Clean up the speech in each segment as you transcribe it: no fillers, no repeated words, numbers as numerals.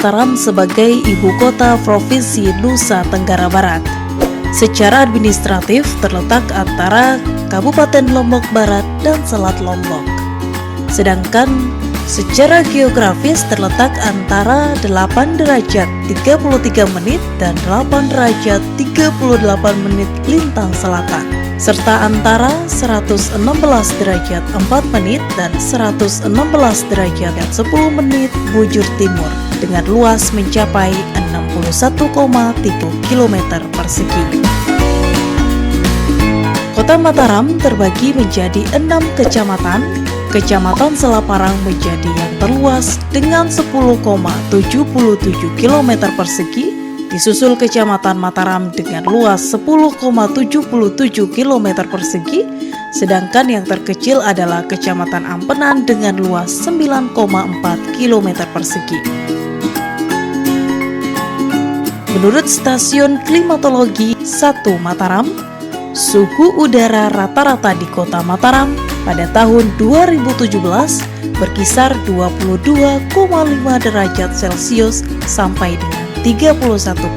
Mataram sebagai ibu kota Provinsi Nusa Tenggara Barat. Secara administratif terletak antara Kabupaten Lombok Barat dan Selat Lombok. Sedangkan secara geografis terletak antara 8 derajat 33 menit dan 8 derajat 38 menit lintang selatan, serta antara 116 derajat 4 menit dan 116 derajat 10 menit bujur timur, dengan luas mencapai 61,3 km persegi. Kota Mataram terbagi menjadi 6 kecamatan. Kecamatan Selaparang menjadi yang terluas dengan 10,77 km persegi, disusul Kecamatan Mataram dengan luas 10,77 km persegi, sedangkan yang terkecil adalah Kecamatan Ampenan dengan luas 9,4 km persegi. Menurut Stasiun Klimatologi 1 Mataram, suhu udara rata-rata di Kota Mataram pada tahun 2017 berkisar 22,5 derajat Celcius sampai dengan 31,7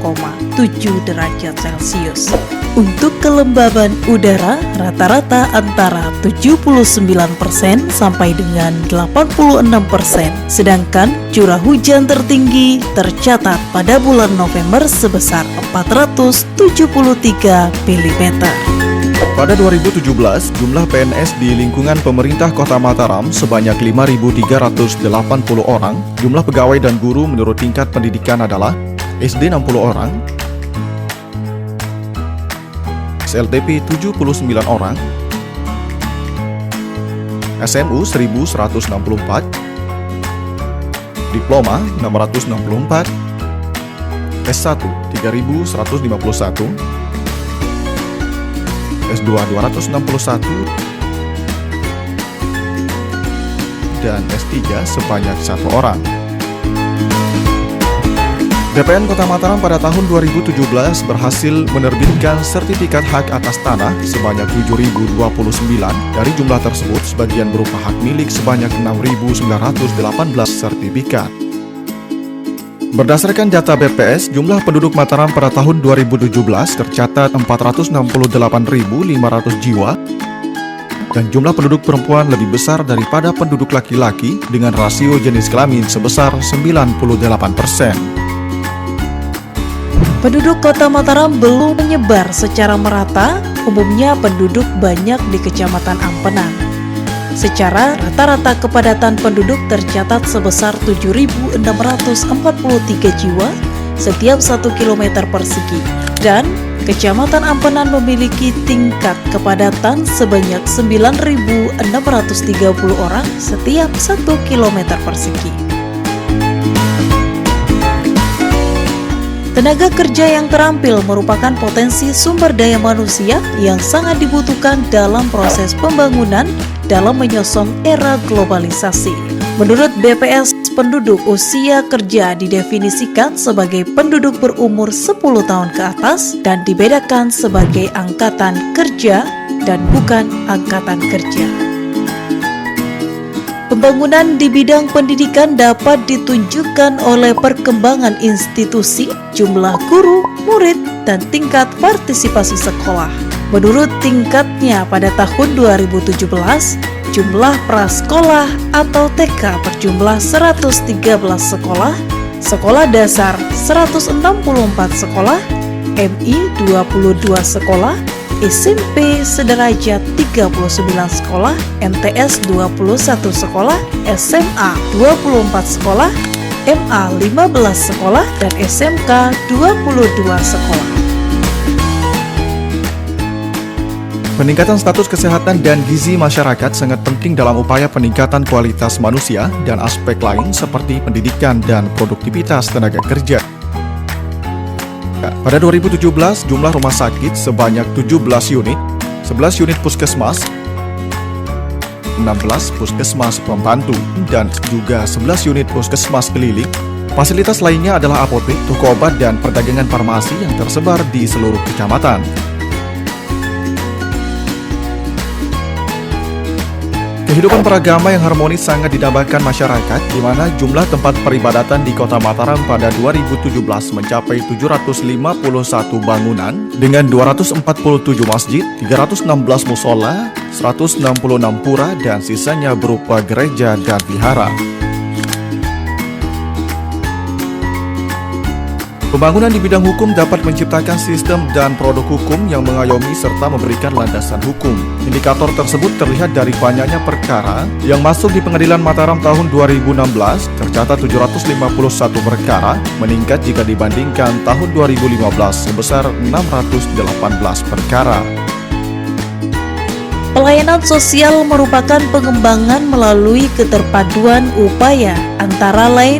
derajat Celcius. Untuk kelembaban udara rata-rata antara 79% sampai dengan 86%, sedangkan curah hujan tertinggi tercatat pada bulan November sebesar 473 mm. Pada 2017, jumlah PNS di lingkungan pemerintah Kota Mataram sebanyak 5.380 orang. Jumlah pegawai dan guru menurut tingkat pendidikan adalah SD 60 orang, SLTP 79 orang, SMU 1164, Diploma 664, S1 3151, S2 261, dan S3 sebanyak 1 orang. DPN Kota Mataram pada tahun 2017 berhasil menerbitkan sertifikat hak atas tanah sebanyak 7.029. Dari jumlah tersebut, sebagian berupa hak milik sebanyak 6.918 sertifikat. Berdasarkan data BPS, jumlah penduduk Mataram pada tahun 2017 tercatat 468.500 jiwa, dan jumlah penduduk perempuan lebih besar daripada penduduk laki-laki dengan rasio jenis kelamin sebesar 98%. Penduduk Kota Mataram belum menyebar secara merata, umumnya penduduk banyak di Kecamatan Ampenan. Secara rata-rata kepadatan penduduk tercatat sebesar 7.643 jiwa setiap 1 km persegi, dan Kecamatan Ampenan memiliki tingkat kepadatan sebanyak 9.630 orang setiap 1 km persegi. Tenaga kerja yang terampil merupakan potensi sumber daya manusia yang sangat dibutuhkan dalam proses pembangunan dalam menyongsong era globalisasi. Menurut BPS, penduduk usia kerja didefinisikan sebagai penduduk berumur 10 tahun ke atas dan dibedakan sebagai angkatan kerja dan bukan angkatan kerja. Pembangunan di bidang pendidikan dapat ditunjukkan oleh perkembangan institusi, jumlah guru, murid, dan tingkat partisipasi sekolah. Menurut tingkatnya pada tahun 2017, jumlah prasekolah atau TK berjumlah 113 sekolah, sekolah dasar 164 sekolah, MI 22 sekolah, SMP sederajat 39 sekolah, MTS 21 sekolah, SMA 24 sekolah, MA 15 sekolah, dan SMK 22 sekolah. Peningkatan status kesehatan dan gizi masyarakat sangat penting dalam upaya peningkatan kualitas manusia dan aspek lain seperti pendidikan dan produktivitas tenaga kerja. Pada 2017, jumlah rumah sakit sebanyak 17 unit, 11 unit puskesmas, 16 puskesmas pembantu, dan juga 11 unit puskesmas keliling. Fasilitas lainnya adalah apotek, toko obat, dan perdagangan farmasi yang tersebar di seluruh kecamatan. Kehidupan beragama yang harmonis sangat didambakan masyarakat, di mana jumlah tempat peribadatan di Kota Mataram pada 2017 mencapai 751 bangunan dengan 247 masjid, 316 musola, 166 pura, dan sisanya berupa gereja dan vihara. Pembangunan di bidang hukum dapat menciptakan sistem dan produk hukum yang mengayomi serta memberikan landasan hukum. Indikator tersebut terlihat dari banyaknya perkara yang masuk di Pengadilan Mataram tahun 2016, tercatat 751 perkara, meningkat jika dibandingkan tahun 2015 sebesar 618 perkara. Pelayanan sosial merupakan pengembangan melalui keterpaduan upaya antara lain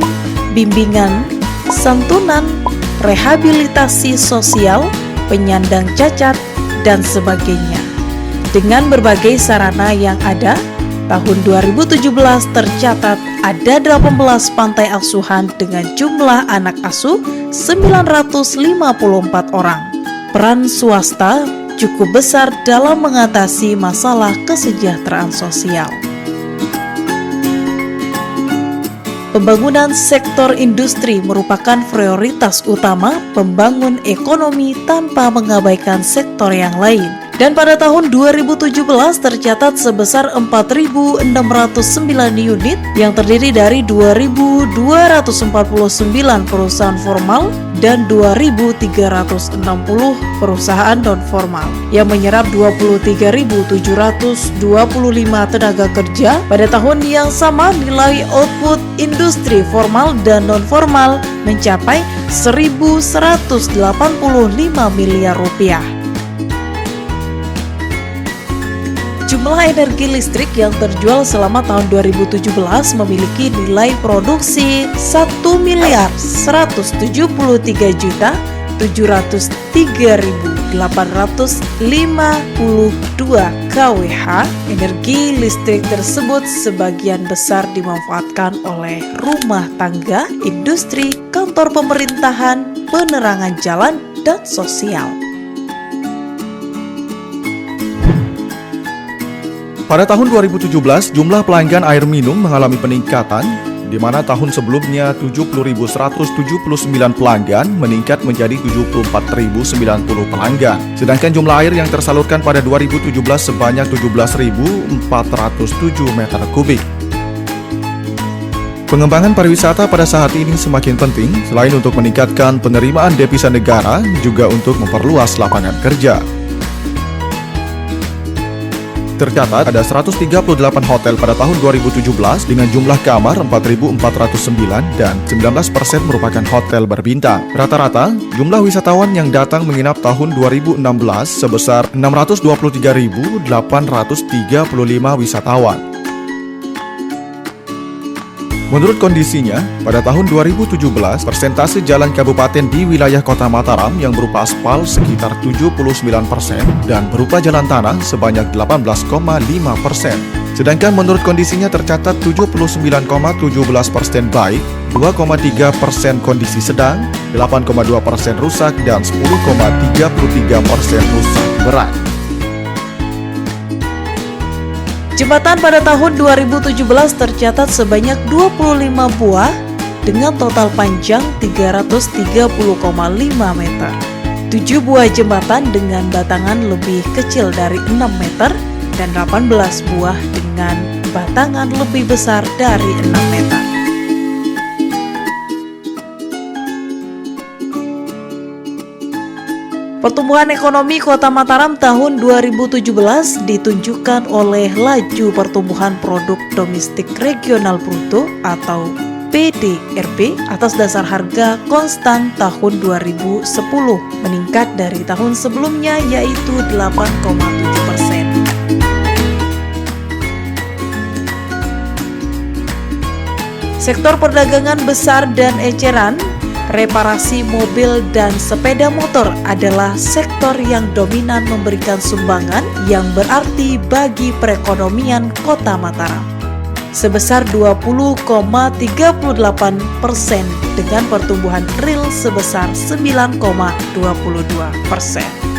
bimbingan, santunan, rehabilitasi sosial, penyandang cacat, dan sebagainya. Dengan berbagai sarana yang ada, tahun 2017 tercatat ada 18 pantai asuhan dengan jumlah anak asuh 954 orang. Peran swasta cukup besar dalam mengatasi masalah kesejahteraan sosial. Pembangunan sektor industri merupakan prioritas utama pembangun ekonomi tanpa mengabaikan sektor yang lain. Dan pada tahun 2017 tercatat sebesar 4.609 unit yang terdiri dari 2.249 perusahaan formal dan 2.360 perusahaan non-formal yang menyerap 23.725 tenaga kerja. Pada tahun yang sama nilai output industri formal dan non-formal mencapai 1.185 miliar rupiah. Jumlah energi listrik yang terjual selama tahun 2017 memiliki nilai produksi 1.173.703.852 kWh. Energi listrik tersebut sebagian besar dimanfaatkan oleh rumah tangga, industri, kantor pemerintahan, penerangan jalan, dan sosial. Pada tahun 2017, jumlah pelanggan air minum mengalami peningkatan, di mana tahun sebelumnya 70.179 pelanggan meningkat menjadi 74.090 pelanggan. Sedangkan jumlah air yang tersalurkan pada 2017 sebanyak 17.407 meter kubik. Pengembangan pariwisata pada saat ini semakin penting, selain untuk meningkatkan penerimaan devisa negara, juga untuk memperluas lapangan kerja. Tercatat ada 138 hotel pada tahun 2017 dengan jumlah kamar 4.409 dan 19% merupakan hotel berbintang. Rata-rata, jumlah wisatawan yang datang menginap tahun 2016 sebesar 623.835 wisatawan. Menurut kondisinya, pada tahun 2017, persentase jalan kabupaten di wilayah Kota Mataram yang berupa aspal sekitar 79% dan berupa jalan tanah sebanyak 18,5%. Sedangkan menurut kondisinya tercatat 79,17% baik, 2,3% kondisi sedang, 8,2% rusak, dan 10,33% rusak berat. Jembatan pada tahun 2017 tercatat sebanyak 25 buah dengan total panjang 330,5 meter. 7 buah jembatan dengan batangan lebih kecil dari 6 meter dan 18 buah dengan batangan lebih besar dari 6 meter. Pertumbuhan ekonomi Kota Mataram tahun 2017 ditunjukkan oleh laju pertumbuhan produk domestik regional bruto atau PDRB atas dasar harga konstan tahun 2010, meningkat dari tahun sebelumnya yaitu 8,7%. Sektor perdagangan besar dan eceran, reparasi mobil dan sepeda motor adalah sektor yang dominan memberikan sumbangan yang berarti bagi perekonomian Kota Mataram sebesar 20,38% dengan pertumbuhan real sebesar 9,22%.